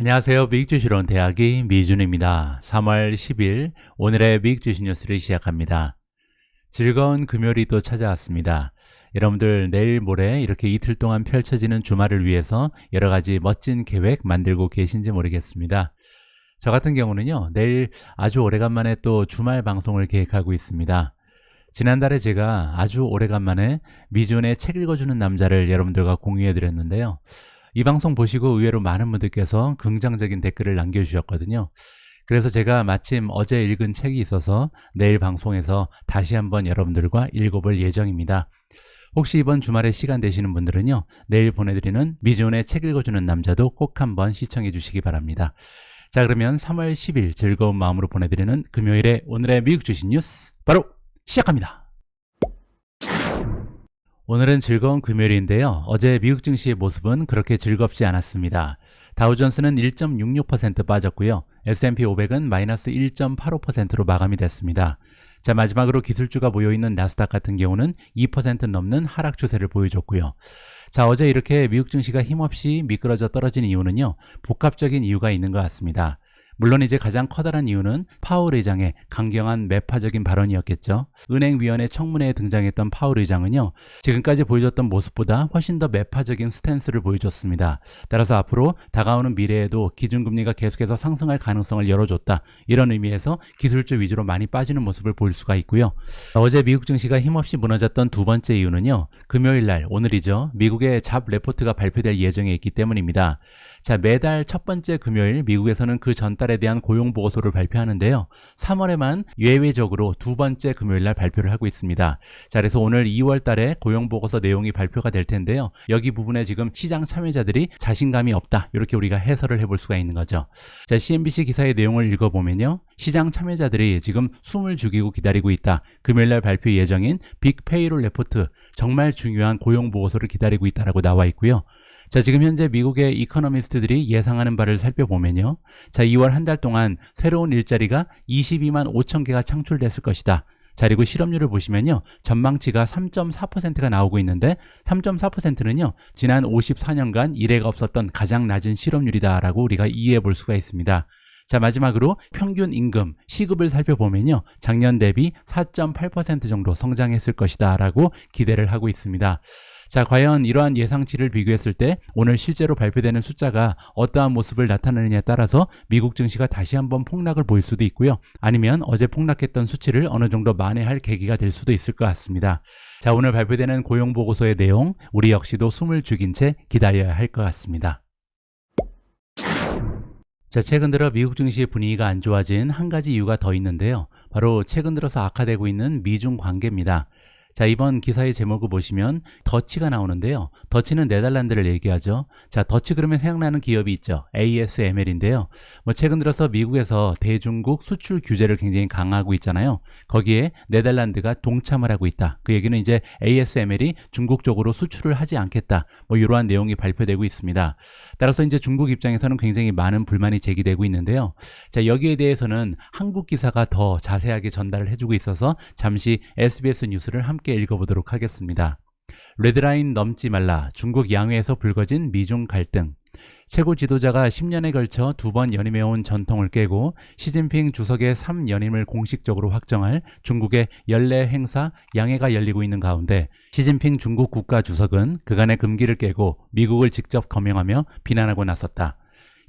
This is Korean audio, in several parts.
안녕하세요. 미국주식론 대학의 미준입니다. 3월 10일 오늘의 미국주식 뉴스를 시작합니다. 즐거운 금요일이 또 찾아왔습니다. 여러분들 내일 모레 이렇게 이틀 동안 펼쳐지는 주말을 위해서 여러 가지 멋진 계획 만들고 계신지 모르겠습니다. 저 같은 경우는요, 내일 아주 오래간만에 또 주말 방송을 계획하고 있습니다. 지난달에 제가 아주 오래간만에 미준의 책 읽어주는 남자를 여러분들과 공유해 드렸는데요. 이 방송 보시고 의외로 많은 분들께서 긍정적인 댓글을 남겨주셨거든요. 그래서 제가 마침 어제 읽은 책이 있어서 내일 방송에서 다시 한번 여러분들과 읽어볼 예정입니다. 혹시 이번 주말에 시간 되시는 분들은요, 내일 보내드리는 미준의 책 읽어주는 남자도 꼭 한번 시청해 주시기 바랍니다. 자, 그러면 3월 10일 즐거운 마음으로 보내드리는 금요일의 오늘의 미국 주식 뉴스 바로 시작합니다. 오늘은 즐거운 금요일인데요. 어제 미국 증시의 모습은 그렇게 즐겁지 않았습니다. 다우존스는 1.66% 빠졌고요. S&P 500은 마이너스 1.85%로 마감이 됐습니다. 자, 마지막으로 기술주가 모여있는 나스닥 같은 경우는 2% 넘는 하락 추세를 보여줬고요. 자, 어제 이렇게 미국 증시가 힘없이 미끄러져 떨어진 이유는요, 복합적인 이유가 있는 것 같습니다. 물론 이제 가장 커다란 이유는 파월 의장의 강경한 매파적인 발언이었겠죠. 은행위원회 청문회에 등장했던 파월 의장은요, 지금까지 보여줬던 모습보다 훨씬 더 매파적인 스탠스를 보여줬습니다. 따라서 앞으로 다가오는 미래에도 기준금리가 계속해서 상승할 가능성을 열어줬다. 이런 의미에서 기술주 위주로 많이 빠지는 모습을 보일 수가 있고요. 어제 미국 증시가 힘없이 무너졌던 두 번째 이유는요, 금요일날 오늘이죠. 미국의 잡 레포트가 발표될 예정에 있기 때문입니다. 자, 매달 첫 번째 금요일 미국에서는 그 전달에 대한 고용보고서를 발표하는데요. 3월에만 예외적으로 두 번째 금요일날 발표를 하고 있습니다. 자, 그래서 오늘 2월 달에 고용보고서 내용이 발표가 될 텐데요. 여기 부분에 지금 시장 참여자들이 자신감이 없다. 이렇게 우리가 해설을 해볼 수가 있는 거죠. 자, CNBC 기사의 내용을 읽어보면요. 시장 참여자들이 지금 숨을 죽이고 기다리고 있다. 금요일날 발표 예정인 빅 페이롤 레포트, 정말 중요한 고용보고서를 기다리고 있다라고 나와 있고요. 자, 지금 현재 미국의 이코노미스트들이 예상하는 바를 살펴보면요. 자, 2월 한 달 동안 새로운 일자리가 22만 5천 개가 창출됐을 것이다. 자, 그리고 실업률을 보시면요. 전망치가 3.4%가 나오고 있는데 3.4%는요. 지난 54년간 이래가 없었던 가장 낮은 실업률이다라고 우리가 이해해 볼 수가 있습니다. 자, 마지막으로 평균 임금, 시급을 살펴보면요. 작년 대비 4.8% 정도 성장했을 것이다 라고 기대를 하고 있습니다. 자, 과연 이러한 예상치를 비교했을 때 오늘 실제로 발표되는 숫자가 어떠한 모습을 나타내느냐에 따라서 미국 증시가 다시 한번 폭락을 보일 수도 있고요. 아니면 어제 폭락했던 수치를 어느 정도 만회할 계기가 될 수도 있을 것 같습니다. 자, 오늘 발표되는 고용보고서의 내용, 우리 역시도 숨을 죽인 채 기다려야 할 것 같습니다. 자, 최근 들어 미국 증시의 분위기가 안 좋아진 한 가지 이유가 더 있는데요. 바로 최근 들어서 악화되고 있는 미중 관계입니다. 자, 이번 기사의 제목을 보시면 더치가 나오는데요. 더치는 네덜란드를 얘기하죠. 자, 더치 그러면 생각나는 기업이 있죠. ASML인데요. 최근 들어서 미국에서 대중국 수출 규제를 굉장히 강화하고 있잖아요. 거기에 네덜란드가 동참을 하고 있다. 그 얘기는 이제 ASML이 중국 쪽으로 수출을 하지 않겠다. 이러한 내용이 발표되고 있습니다. 따라서 이제 중국 입장에서는 굉장히 많은 불만이 제기되고 있는데요. 자, 여기에 대해서는 한국 기사가 더 자세하게 전달을 해주고 있어서 잠시 SBS 뉴스를 함께 읽어보도록 하겠습니다. 레드라인 넘지 말라. 중국 양회에서 불거진 미중 갈등. 최고 지도자가 10년에 걸쳐 두 번 연임해온 전통을 깨고 시진핑 주석의 3연임을 공식적으로 확정할 중국의 연례 행사 양회가 열리고 있는 가운데 시진핑 중국 국가주석은 그간의 금기를 깨고 미국을 직접 거명하며 비난하고 나섰다.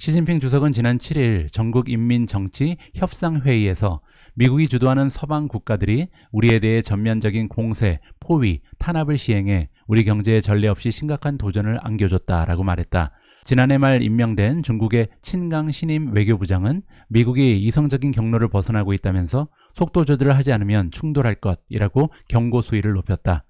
시진핑 주석은 지난 7일 전국인민정치협상회의에서 미국이 주도하는 서방 국가들이 우리에 대해 전면적인 공세, 포위, 탄압을 시행해 우리 경제에 전례 없이 심각한 도전을 안겨줬다라고 말했다. 지난해 말 임명된 중국의 친강 신임 외교부장은 미국이 이성적인 경로를 벗어나고 있다면서 속도 조절을 하지 않으면 충돌할 것이라고 경고 수위를 높였다.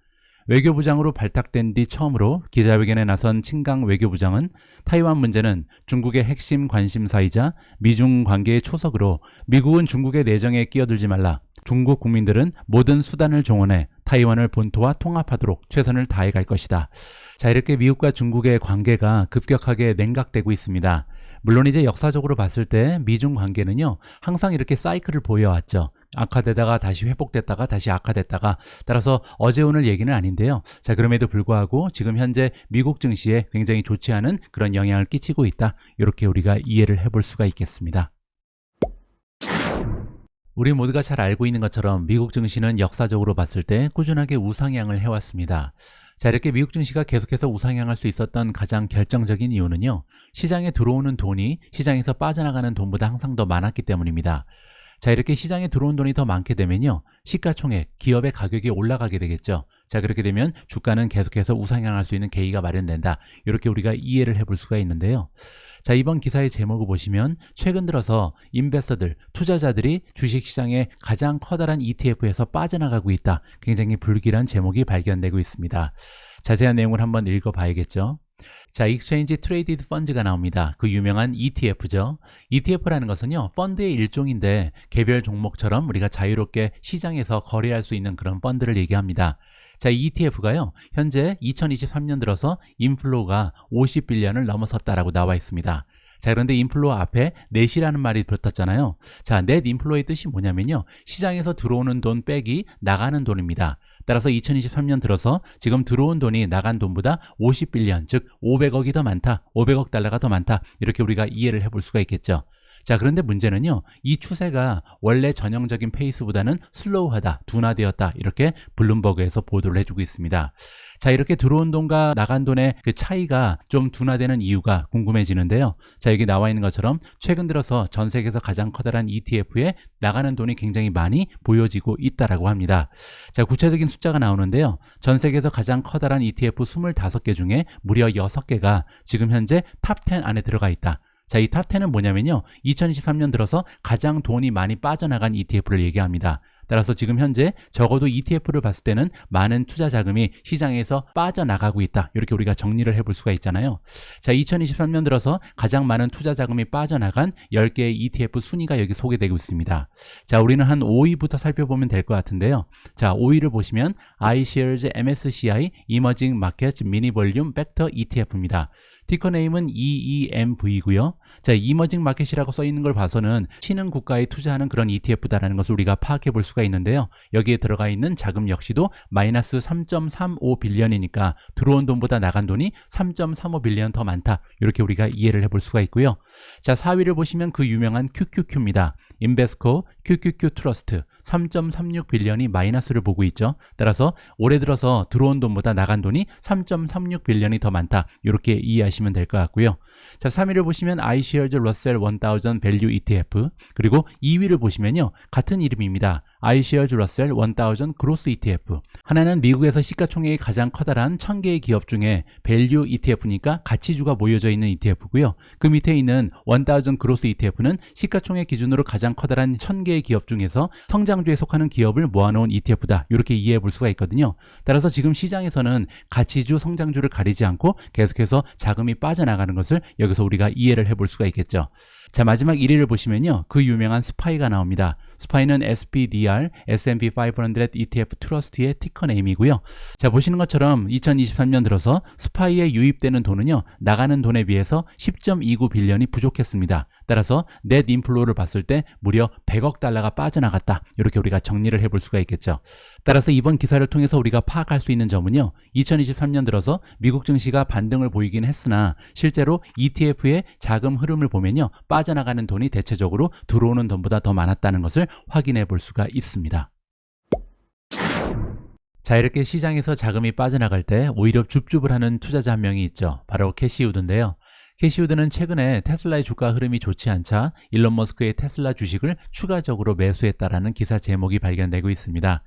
외교부장으로 발탁된 뒤 처음으로 기자회견에 나선 친강 외교부장은 타이완 문제는 중국의 핵심 관심사이자 미중 관계의 초석으로 미국은 중국의 내정에 끼어들지 말라. 중국 국민들은 모든 수단을 동원해 타이완을 본토와 통합하도록 최선을 다해갈 것이다. 자, 이렇게 미국과 중국의 관계가 급격하게 냉각되고 있습니다. 물론 이제 역사적으로 봤을 때 미중 관계는요, 항상 이렇게 사이클을 보여왔죠. 악화되다가 다시 회복됐다가 다시 악화됐다가, 따라서 어제 오늘 얘기는 아닌데요. 자, 그럼에도 불구하고 지금 현재 미국 증시에 굉장히 좋지 않은 그런 영향을 끼치고 있다. 이렇게 우리가 이해를 해볼 수가 있겠습니다. 우리 모두가 잘 알고 있는 것처럼 미국 증시는 역사적으로 봤을 때 꾸준하게 우상향을 해왔습니다. 자, 이렇게 미국 증시가 계속해서 우상향할 수 있었던 가장 결정적인 이유는요, 시장에 들어오는 돈이 시장에서 빠져나가는 돈보다 항상 더 많았기 때문입니다. 자, 이렇게 시장에 들어온 돈이 더 많게 되면요, 시가총액, 기업의 가격이 올라가게 되겠죠. 자, 그렇게 되면 주가는 계속해서 우상향할 수 있는 계기가 마련된다. 이렇게 우리가 이해를 해볼 수가 있는데요. 자, 이번 기사의 제목을 보시면 최근 들어서 인베스터들, 투자자들이 주식시장의 가장 커다란 ETF에서 빠져나가고 있다. 굉장히 불길한 제목이 발견되고 있습니다. 자세한 내용을 한번 읽어봐야겠죠. 자, 익스체인지 트레이디드 펀드가 나옵니다. 그 유명한 ETF죠. ETF라는 것은요, 펀드의 일종인데 개별 종목처럼 우리가 자유롭게 시장에서 거래할 수 있는 그런 펀드를 얘기합니다. 자, 이 ETF가요, 현재 2023년 들어서 인플로우가 50빌리언을 넘어섰다라고 나와 있습니다. 자, 그런데 인플로우 앞에 넷이라는 말이 붙었잖아요. 자, 넷 인플로우의 뜻이 뭐냐면요, 시장에서 들어오는 돈 빼기 나가는 돈입니다. 따라서 2023년 들어서 지금 들어온 돈이 나간 돈보다 50빌리언, 즉 500억이 더 많다, 500억 달러가 더 많다, 이렇게 우리가 이해를 해볼 수가 있겠죠. 자, 그런데 문제는요, 이 추세가 원래 전형적인 페이스보다는 슬로우하다, 둔화되었다, 이렇게 블룸버그에서 보도를 해주고 있습니다. 자, 이렇게 들어온 돈과 나간 돈의 그 차이가 좀 둔화되는 이유가 궁금해지는데요. 자, 여기 나와 있는 것처럼 최근 들어서 전 세계에서 가장 커다란 ETF에 나가는 돈이 굉장히 많이 보여지고 있다라고 합니다. 자, 구체적인 숫자가 나오는데요. 전 세계에서 가장 커다란 ETF 25개 중에 무려 6개가 지금 현재 탑 10 안에 들어가 있다. 자, 이 탑 10은 뭐냐면요, 2023년 들어서 가장 돈이 많이 빠져나간 ETF를 얘기합니다. 따라서 지금 현재 적어도 ETF를 봤을 때는 많은 투자 자금이 시장에서 빠져나가고 있다. 이렇게 우리가 정리를 해볼 수가 있잖아요. 자, 2023년 들어서 가장 많은 투자 자금이 빠져나간 10개의 ETF 순위가 여기 소개되고 있습니다. 자, 우리는 한 5위부터 살펴보면 될 것 같은데요. 자, 5위를 보시면 iShares MSCI Emerging Markets Mini Volume Factor ETF입니다. 티커 네임은 EEMV고요. 자, 이머징 마켓이라고 써 있는 걸 봐서는 신흥 국가에 투자하는 그런 ETF다라는 것을 우리가 파악해 볼 수가 있는데요. 여기에 들어가 있는 자금 역시도 마이너스 3.35 빌리언이니까 들어온 돈보다 나간 돈이 3.35 빌리언 더 많다. 이렇게 우리가 이해를 해볼 수가 있고요. 자, 4위를 보시면 그 유명한 QQQ입니다. 인베스코 QQQ 트러스트 3.36 빌리언이 마이너스를 보고 있죠. 따라서 올해 들어서 들어온 돈보다 나간 돈이 3.36 빌리언이 더 많다. 이렇게 이해하시면 될 것 같고요. 자, 3위를 보시면 iShares Russell 1000 Value ETF, 그리고 2위를 보시면요, 같은 이름입니다. iShares Russell 1000 Growth ETF. 하나는 미국에서 시가총액이 가장 커다란 1000개의 기업 중에 밸류 ETF니까 가치주가 모여져 있는 ETF고요. 그 밑에 있는 1000 Growth ETF는 시가총액 기준으로 가장 커다란 1000개의 기업 중에서 성장주에 속하는 기업을 모아놓은 ETF다. 이렇게 이해해 볼 수가 있거든요. 따라서 지금 시장에서는 가치주, 성장주를 가리지 않고 계속해서 자금이 빠져나가는 것을 여기서 우리가 이해를 해볼 수가 있겠죠. 자, 마지막 1위를 보시면요, 그 유명한 스파이가 나옵니다. 스파이는 SPDR, S&P 500 ETF 트러스트의 티커 네임이고요. 자, 보시는 것처럼 2023년 들어서 스파이에 유입되는 돈은요, 나가는 돈에 비해서 10.29 빌리언이 부족했습니다. 따라서 넷 인플로우를 봤을 때 무려 100억 달러가 빠져나갔다. 이렇게 우리가 정리를 해볼 수가 있겠죠. 따라서 이번 기사를 통해서 우리가 파악할 수 있는 점은요, 2023년 들어서 미국 증시가 반등을 보이긴 했으나 실제로 ETF의 자금 흐름을 보면요, 빠져나가는 돈이 대체적으로 들어오는 돈보다 더 많았다는 것을 확인해 볼 수가 있습니다. 자, 이렇게 시장에서 자금이 빠져나갈 때 오히려 줍줍을 하는 투자자 한 명이 있죠. 바로 캐시 우드인데요. 캐시 우드는 최근에 테슬라의 주가 흐름이 좋지 않자 일론 머스크의 테슬라 주식을 추가적으로 매수했다라는 기사 제목이 발견되고 있습니다.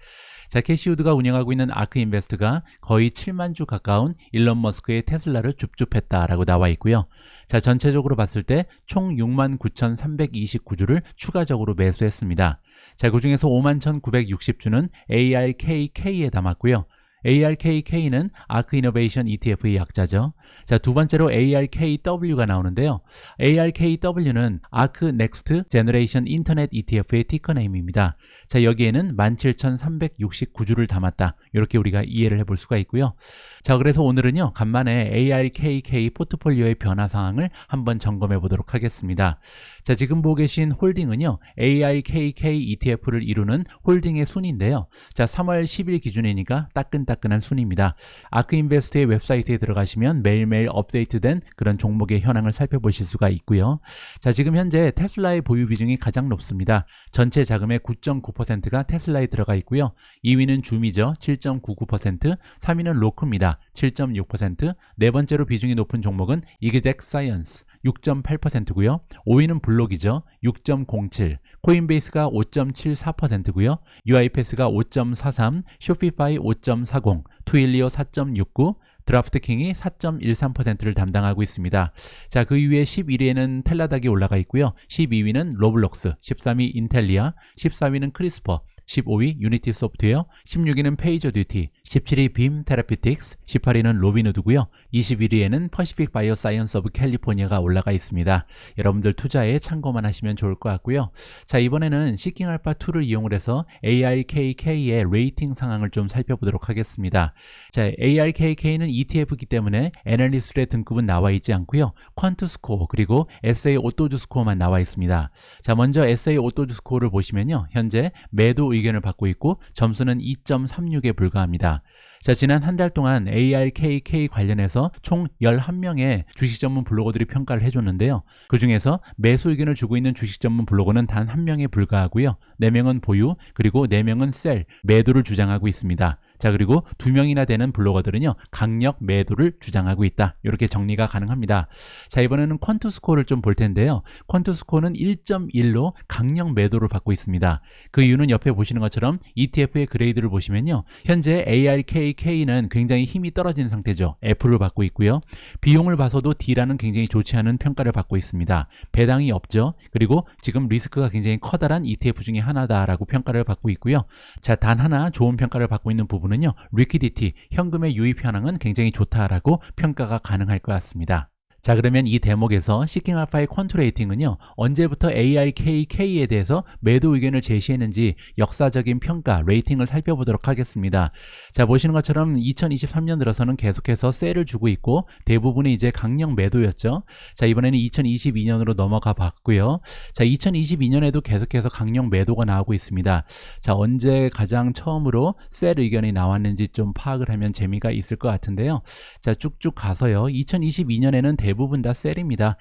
자, 캐시 우드가 운영하고 있는 아크 인베스트가 거의 7만 주 가까운 일론 머스크의 테슬라를 줍줍했다라고 나와 있고요. 자, 전체적으로 봤을 때 총 69,329주를 추가적으로 매수했습니다. 자, 그 중에서 51,960주는 ARKK에 담았고요. ARKK는 아크 이노베이션 ETF의 약자죠. 자, 두 번째로 ARKW가 나오는데요. ARKW는 아크 넥스트 제너레이션 인터넷 ETF의 티커네임입니다. 자, 여기에는 17,369주를 담았다. 이렇게 우리가 이해를 해볼 수가 있고요. 자, 그래서 오늘은요, 간만에 ARKK 포트폴리오의 변화 상황을 한번 점검해 보도록 하겠습니다. 자, 지금 보고 계신 홀딩은요, ARKK ETF를 이루는 홀딩의 순인데요. 자, 3월 10일 기준이니까 따끈따끈한 순입니다. 아크인베스트의 웹사이트에 들어가시면 매일매일 업데이트된 그런 종목의 현황을 살펴보실 수가 있고요. 자, 지금 현재 테슬라의 보유 비중이 가장 높습니다. 전체 자금의 9.9%가 테슬라에 들어가 있고요. 2위는 줌이죠. 7.99%, 3위는 로크입니다. 7.6%, 네 번째로 비중이 높은 종목은 이그젝 사이언스 6.8%고요. 5위는 블록이죠. 6.07, 코인베이스가 5.74%고요. 유아이패스가 5.43, 쇼피파이 5.40, 트윌리오 4.69, 드라프트킹이 4.13%를 담당하고 있습니다. 자, 그 이후에 11위에는 텔라닥이 올라가 있고요. 12위는 로블록스, 13위 인텔리아, 14위는 크리스퍼, 15위 유니티 소프트웨어, 16위는 페이저 듀티, 17위 빔 테라피틱스, 18위는 로비누드고요. 21위에는 퍼시픽 바이오 사이언스 오브 캘리포니아가 올라가 있습니다. 여러분들 투자에 참고만 하시면 좋을 것 같고요. 자, 이번에는 시킹 알파 2를 이용을 해서 ARKK의 레이팅 상황을 좀 살펴보도록 하겠습니다. 자, ARKK는 ETF이기 때문에 애널리스트의 등급은 나와 있지 않고요. 퀀트 스코어 그리고 SA 오토주 스코어만 나와 있습니다. 자, 먼저 SA 오토주 스코어를 보시면요. 현재 매도 의견을 받고 있고 점수는 2.36에 불과합니다. 자, 지난 한 달 동안 ARKK 관련해서 총 11명의 주식 전문 블로거들이 평가를 해줬는데요. 그 중에서 매수 의견을 주고 있는 주식 전문 블로거는 단 1명에 불과하고요. 4명은 보유, 그리고 4명은 셀, 매도를 주장하고 있습니다. 자, 그리고 2명이나 되는 블로거들은요, 강력 매도를 주장하고 있다. 이렇게 정리가 가능합니다. 자, 이번에는 퀀트 스코어를 좀 볼 텐데요. 퀀트 스코어는 1.1로 강력 매도를 받고 있습니다. 그 이유는 옆에 보시는 것처럼 ETF의 그레이드를 보시면요. 현재 ARKK는 굉장히 힘이 떨어진 상태죠. F를 받고 있고요. 비용을 봐서도 D라는 굉장히 좋지 않은 평가를 받고 있습니다. 배당이 없죠. 그리고 지금 리스크가 굉장히 커다란 ETF 중에 하나다라고 평가를 받고 있고요. 자, 단 하나 좋은 평가를 받고 있는 부분 은요, 리퀴디티, 현금의 유입 현황은 굉장히 좋다라고 평가가 가능할 것 같습니다. 자, 그러면 이 대목에서 시킹 알파의 퀀트 레이팅은요, 언제부터 ARKK에 대해서 매도 의견을 제시했는지 역사적인 평가, 레이팅을 살펴보도록 하겠습니다. 자, 보시는 것처럼 2023년 들어서는 계속해서 셀을 주고 있고 대부분이 이제 강력 매도였죠. 자, 이번에는 2022년으로 넘어가 봤고요. 자, 2022년에도 계속해서 강력 매도가 나오고 있습니다. 자, 언제 가장 처음으로 셀 의견이 나왔는지 좀 파악을 하면 재미가 있을 것 같은데요. 자, 쭉쭉 가서요. 2022년에는 대부분 다 셀입니다.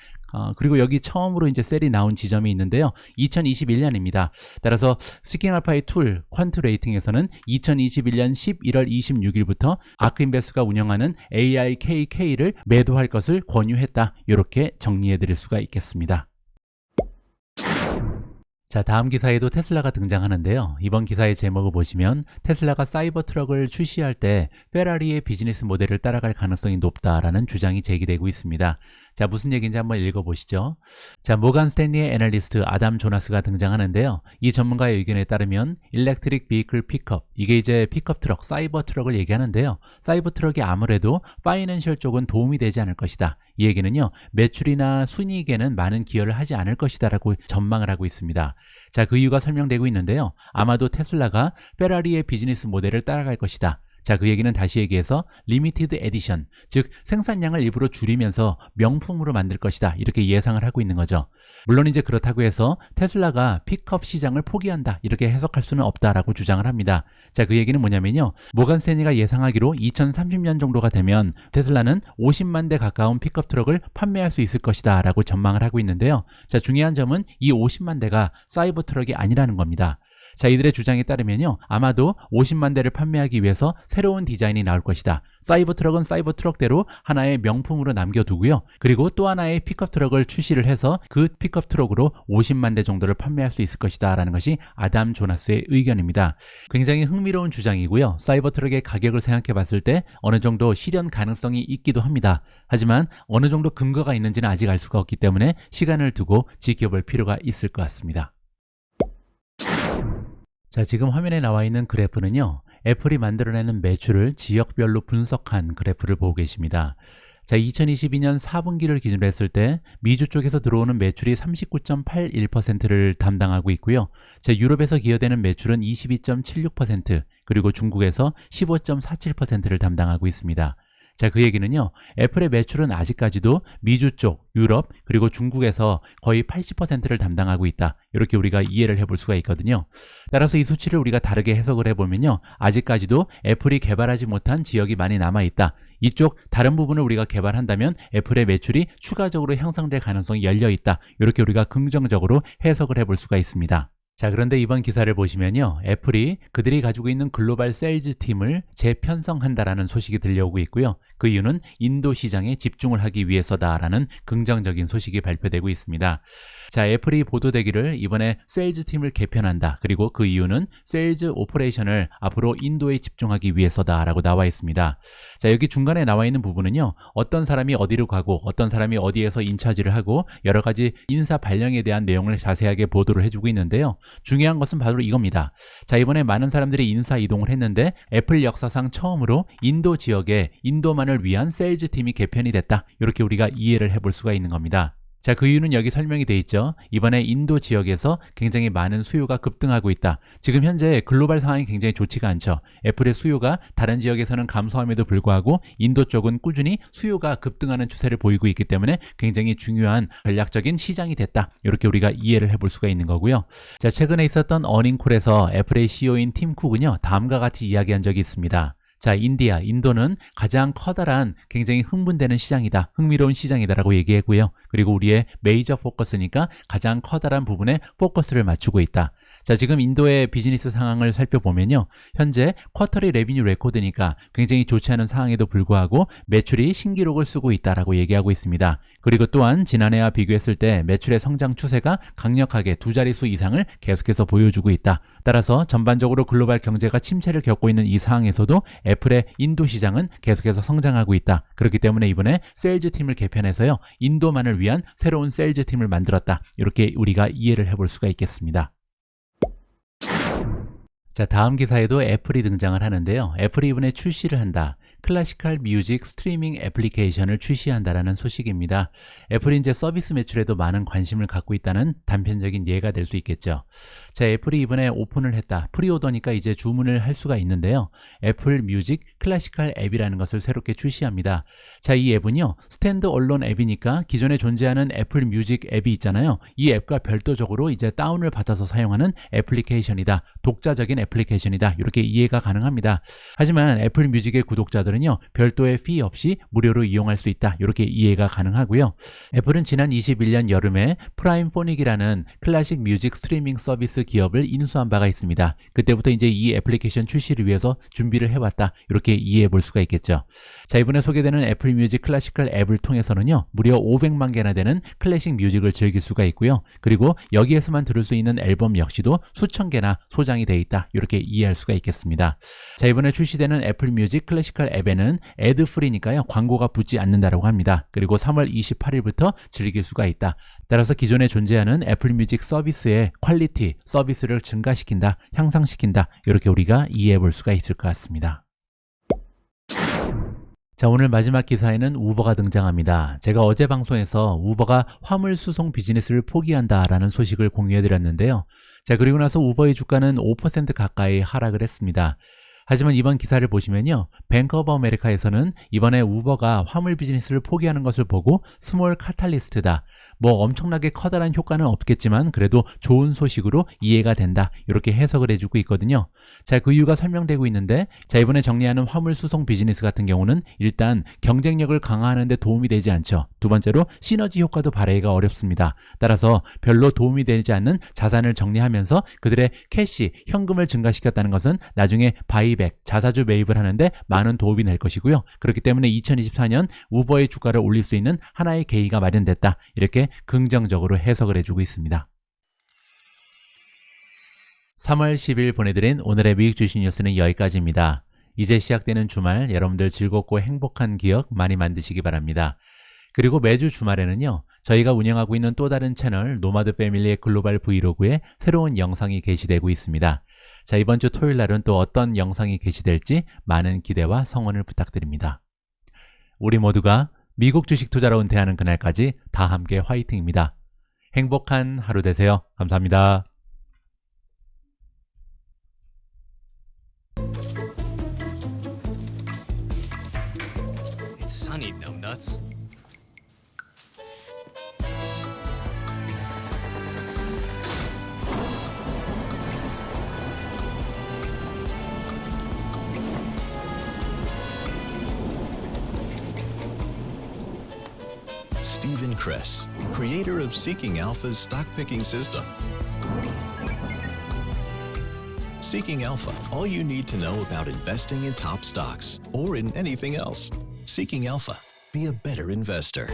그리고 여기 처음으로 이제 셀이 나온 지점이 있는데요. 2021년입니다. 따라서 시킹 알파의 툴 퀀트 레이팅에서는 2021년 11월 26일부터 아크인베스트가 운영하는 ARKK를 매도할 것을 권유했다. 이렇게 정리해 드릴 수가 있겠습니다. 자, 다음 기사에도 테슬라가 등장하는데요. 이번 기사의 제목을 보시면 테슬라가 사이버 트럭을 출시할 때 페라리의 비즈니스 모델을 따라갈 가능성이 높다라는 주장이 제기되고 있습니다. 자, 무슨 얘기인지 한번 읽어보시죠. 자, 모간 스탠리의 애널리스트 아담 조나스가 등장하는데요. 이 전문가의 의견에 따르면 일렉트릭 비클 픽업, 이게 이제 픽업 트럭, 사이버 트럭을 얘기하는데요. 사이버 트럭이 아무래도 파이낸셜 쪽은 도움이 되지 않을 것이다. 이 얘기는요, 매출이나 순이익에는 많은 기여를 하지 않을 것이다 라고 전망을 하고 있습니다. 자, 그 이유가 설명되고 있는데요. 아마도 테슬라가 페라리의 비즈니스 모델을 따라갈 것이다. 자, 그 얘기는 다시 얘기해서 리미티드 에디션, 즉 생산량을 일부러 줄이면서 명품으로 만들 것이다. 이렇게 예상을 하고 있는 거죠. 물론 이제 그렇다고 해서 테슬라가 픽업 시장을 포기한다. 이렇게 해석할 수는 없다라고 주장을 합니다. 자, 그 얘기는 뭐냐면요. 모간 스탠리가 예상하기로 2030년 정도가 되면 테슬라는 50만 대 가까운 픽업 트럭을 판매할 수 있을 것이다 라고 전망을 하고 있는데요. 자, 중요한 점은 이 50만 대가 사이버 트럭이 아니라는 겁니다. 자, 이들의 주장에 따르면요, 아마도 50만 대를 판매하기 위해서 새로운 디자인이 나올 것이다. 사이버 트럭은 사이버 트럭대로 하나의 명품으로 남겨두고요. 그리고 또 하나의 픽업 트럭을 출시를 해서 그 픽업 트럭으로 50만 대 정도를 판매할 수 있을 것이다 라는 것이 아담 조나스의 의견입니다. 굉장히 흥미로운 주장이고요. 사이버 트럭의 가격을 생각해 봤을 때 어느 정도 실현 가능성이 있기도 합니다. 하지만 어느 정도 근거가 있는지는 아직 알 수가 없기 때문에 시간을 두고 지켜볼 필요가 있을 것 같습니다. 자, 지금 화면에 나와 있는 그래프는요, 애플이 만들어내는 매출을 지역별로 분석한 그래프를 보고 계십니다. 자, 2022년 4분기를 기준으로 했을 때 미주 쪽에서 들어오는 매출이 39.81%를 담당하고 있고요. 자, 유럽에서 기여되는 매출은 22.76%, 그리고 중국에서 15.47%를 담당하고 있습니다. 자, 그 얘기는요, 애플의 매출은 아직까지도 미주 쪽, 유럽, 그리고 중국에서 거의 80%를 담당하고 있다. 이렇게 우리가 이해를 해볼 수가 있거든요. 따라서 이 수치를 우리가 다르게 해석을 해보면요, 아직까지도 애플이 개발하지 못한 지역이 많이 남아있다. 이쪽 다른 부분을 우리가 개발한다면 애플의 매출이 추가적으로 향상될 가능성이 열려있다. 이렇게 우리가 긍정적으로 해석을 해볼 수가 있습니다. 자, 그런데 이번 기사를 보시면요, 애플이 그들이 가지고 있는 글로벌 세일즈 팀을 재편성한다라는 소식이 들려오고 있고요. 그 이유는 인도 시장에 집중을 하기 위해서다라는 긍정적인 소식이 발표되고 있습니다. 자, 애플이 보도되기를 이번에 세일즈 팀을 개편한다. 그리고 그 이유는 세일즈 오퍼레이션을 앞으로 인도에 집중하기 위해서다라고 나와 있습니다. 자, 여기 중간에 나와 있는 부분은요, 어떤 사람이 어디로 가고 어떤 사람이 어디에서 인차지를 하고 여러 가지 인사 발령에 대한 내용을 자세하게 보도를 해주고 있는데요. 중요한 것은 바로 이겁니다. 자, 이번에 많은 사람들이 인사 이동을 했는데 애플 역사상 처음으로 인도 지역에 인도만을 위한 세일즈 팀이 개편이 됐다. 이렇게 우리가 이해를 해볼 수가 있는 겁니다. 자, 그 이유는 여기 설명이 돼 있죠. 이번에 인도 지역에서 굉장히 많은 수요가 급등하고 있다. 지금 현재 글로벌 상황이 굉장히 좋지가 않죠. 애플의 수요가 다른 지역에서는 감소함에도 불구하고 인도 쪽은 꾸준히 수요가 급등하는 추세를 보이고 있기 때문에 굉장히 중요한 전략적인 시장이 됐다. 이렇게 우리가 이해를 해볼 수가 있는 거고요. 자, 최근에 있었던 어닝콜에서 애플의 CEO인 팀 쿡은요, 다음과 같이 이야기한 적이 있습니다. 자, 인도는 가장 커다란 굉장히 흥분되는 시장이다. 흥미로운 시장이다라고 얘기했고요. 그리고 우리의 메이저 포커스니까 가장 커다란 부분에 포커스를 맞추고 있다. 자, 지금 인도의 비즈니스 상황을 살펴보면요, 현재 쿼터리 레비뉴 레코드니까 굉장히 좋지 않은 상황에도 불구하고 매출이 신기록을 쓰고 있다라고 얘기하고 있습니다. 그리고 또한 지난해와 비교했을 때 매출의 성장 추세가 강력하게 두 자릿수 이상을 계속해서 보여주고 있다. 따라서 전반적으로 글로벌 경제가 침체를 겪고 있는 이 상황에서도 애플의 인도 시장은 계속해서 성장하고 있다. 그렇기 때문에 이번에 세일즈 팀을 개편해서요, 인도만을 위한 새로운 세일즈 팀을 만들었다. 이렇게 우리가 이해를 해볼 수가 있겠습니다. 자, 다음 기사에도 애플이 등장을 하는데요. 애플이 이번에 출시를 한다. 클래시컬 뮤직 스트리밍 애플리케이션을 출시한다라는 소식입니다. 애플이 이제 서비스 매출에도 많은 관심을 갖고 있다는 단편적인 예가 될 수 있겠죠. 자, 애플이 이번에 오픈을 했다. 프리오더니까 이제 주문을 할 수가 있는데요. 애플 뮤직 클래시컬 앱이라는 것을 새롭게 출시합니다. 자, 이 앱은요, 스탠드 얼론 앱이니까 기존에 존재하는 애플 뮤직 앱이 있잖아요. 이 앱과 별도적으로 이제 다운을 받아서 사용하는 애플리케이션이다. 독자적인 애플리케이션이다. 이렇게 이해가 가능합니다. 하지만 애플 뮤직의 구독자들은요, 별도의 피 없이 무료로 이용할 수 있다. 이렇게 이해가 가능하고요. 애플은 지난 21년 여름에 프라임 포닉이라는 클래식 뮤직 스트리밍 서비스 기업을 인수한 바가 있습니다. 그때부터 이제 이 애플리케이션 출시를 위해서 준비를 해왔다. 이렇게 이해해 볼 수가 있겠죠. 자, 이번에 소개되는 애플 뮤직 클래시컬 앱을 통해서는요, 무려 500만 개나 되는 클래식 뮤직을 즐길 수가 있고요. 그리고 여기에서만 들을 수 있는 앨범 역시도 수천 개나 소장이 돼 있다. 이렇게 이해할 수가 있겠습니다. 자, 이번에 출시되는 애플 뮤직 클래시컬 앱에는 애드 프리니까요, 광고가 붙지 않는다라고 합니다. 그리고 3월 28일부터 즐길 수가 있다. 따라서 기존에 존재하는 애플 뮤직 서비스의 퀄리티, 서비스를 증가시킨다, 향상시킨다. 이렇게 우리가 이해해 볼 수가 있을 것 같습니다. 자, 오늘 마지막 기사에는 우버가 등장합니다. 제가 어제 방송에서 우버가 화물 수송 비즈니스를 포기한다라는 소식을 공유해 드렸는데요. 자, 그리고 나서 우버의 주가는 5% 가까이 하락을 했습니다. 하지만 이번 기사를 보시면요, 뱅크 오브 아메리카에서는 이번에 우버가 화물 비즈니스를 포기하는 것을 보고 스몰 카탈리스트다. 뭐 엄청나게 커다란 효과는 없겠지만 그래도 좋은 소식으로 이해가 된다. 이렇게 해석을 해주고 있거든요. 자, 그 이유가 설명되고 있는데, 자, 이번에 정리하는 화물 수송 비즈니스 같은 경우는 일단 경쟁력을 강화하는 데 도움이 되지 않죠. 두 번째로 시너지 효과도 발휘가 어렵습니다. 따라서 별로 도움이 되지 않는 자산을 정리하면서 그들의 캐시, 현금을 증가시켰다는 것은 나중에 바이백, 자사주 매입을 하는데 많은 도움이 될 것이고요. 그렇기 때문에 2024년 우버의 주가를 올릴 수 있는 하나의 계기가 마련됐다. 이렇게 긍정적으로 해석을 해주고 있습니다. 3월 10일 보내드린 오늘의 미국 주식 뉴스는 여기까지입니다. 이제 시작되는 주말 여러분들 즐겁고 행복한 기억 많이 만드시기 바랍니다. 그리고 매주 주말에는요, 저희가 운영하고 있는 또 다른 채널 노마드 패밀리의 글로벌 브이로그에 새로운 영상이 게시되고 있습니다. 자, 이번 주 토요일 날은 또 어떤 영상이 게시될지 많은 기대와 성원을 부탁드립니다. 우리 모두가 미국 주식 투자로 은퇴하는 그날까지 다 함께 화이팅입니다. 행복한 하루 되세요. 감사합니다. It's sunny, numbnuts. Stephen Kress, creator of Seeking Alpha's stock picking system. Seeking Alpha, all you need to know about investing in top stocks or in anything else. Seeking Alpha, be a better investor.